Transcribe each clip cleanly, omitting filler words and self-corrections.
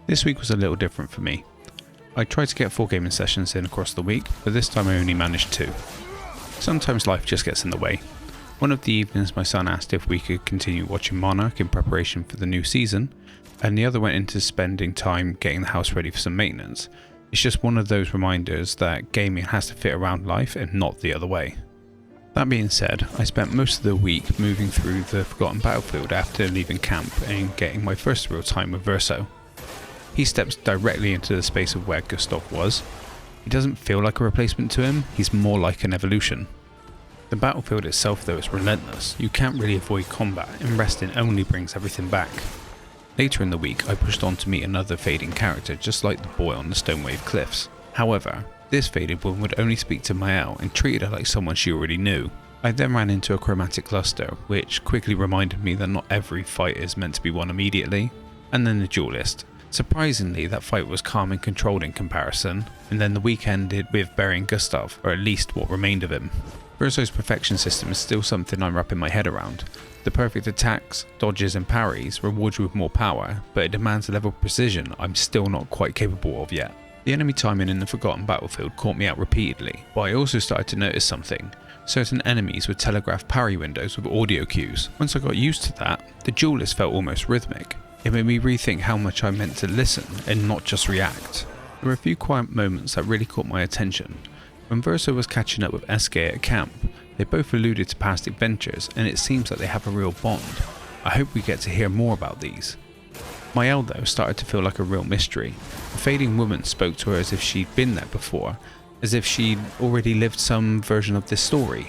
This week was a little different for me. I tried to get 4 gaming sessions in across the week, but this time I only managed 2. Sometimes life just gets in the way. One of the evenings my son asked if we could continue watching Monarch in preparation for the new season, and the other went into spending time getting the house ready for some maintenance. It's just one of those reminders that gaming has to fit around life and not the other way. That being said, I spent most of the week moving through the Forgotten Battlefield after leaving camp and getting my first real time with Verso. He steps directly into the space of where Gustave was. He doesn't feel like a replacement to him, he's more like an evolution. The battlefield itself though is relentless, you can't really avoid combat and resting only brings everything back. Later in the week I pushed on to meet another fading character just like the boy on the Stonewave Cliffs. However, this faded one would only speak to Mael and treated her like someone she already knew. I then ran into a chromatic cluster, which quickly reminded me that not every fight is meant to be won immediately, and then the duelist. Surprisingly, that fight was calm and controlled in comparison, and then the week ended with burying Gustave, or at least what remained of him. Verso's perfection system is still something I'm wrapping my head around. The perfect attacks, dodges and parries reward you with more power, but it demands a level of precision I'm still not quite capable of yet. The enemy timing in the Forgotten Battlefield caught me out repeatedly, but I also started to notice something. Certain enemies would telegraph parry windows with audio cues. Once I got used to that, the duelist felt almost rhythmic. It made me rethink how much I meant to listen and not just react. There were a few quiet moments that really caught my attention. When Verso was catching up with SK at camp, they both alluded to past adventures and it seems like they have a real bond. I hope we get to hear more about these. Mael though started to feel like a real mystery. The fading woman spoke to her as if she'd been there before, as if she'd already lived some version of this story.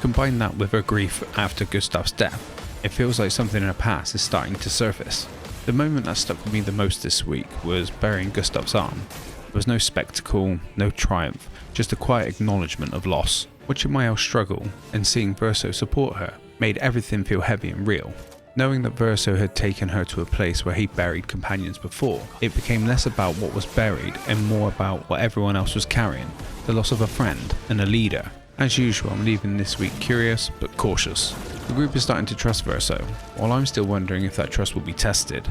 Combine that with her grief after Gustave's death, it feels like something in her past is starting to surface. The moment that stuck with me the most this week was burying Gustave's arm. There was no spectacle, no triumph, just a quiet acknowledgement of loss. Watching Mael struggle and seeing Verso support her made everything feel heavy and real. Knowing that Verso had taken her to a place where he buried companions before, it became less about what was buried and more about what everyone else was carrying, the loss of a friend and a leader. As usual, I'm leaving this week curious but cautious. The group is starting to trust Verso, while I'm still wondering if that trust will be tested.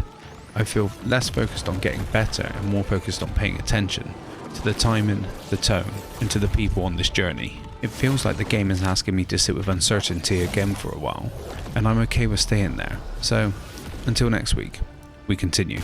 I feel less focused on getting better and more focused on paying attention to the timing, the tone, and to the people on this journey. It feels like the game is asking me to sit with uncertainty again for a while, and I'm okay with staying there. So, until next week, we continue.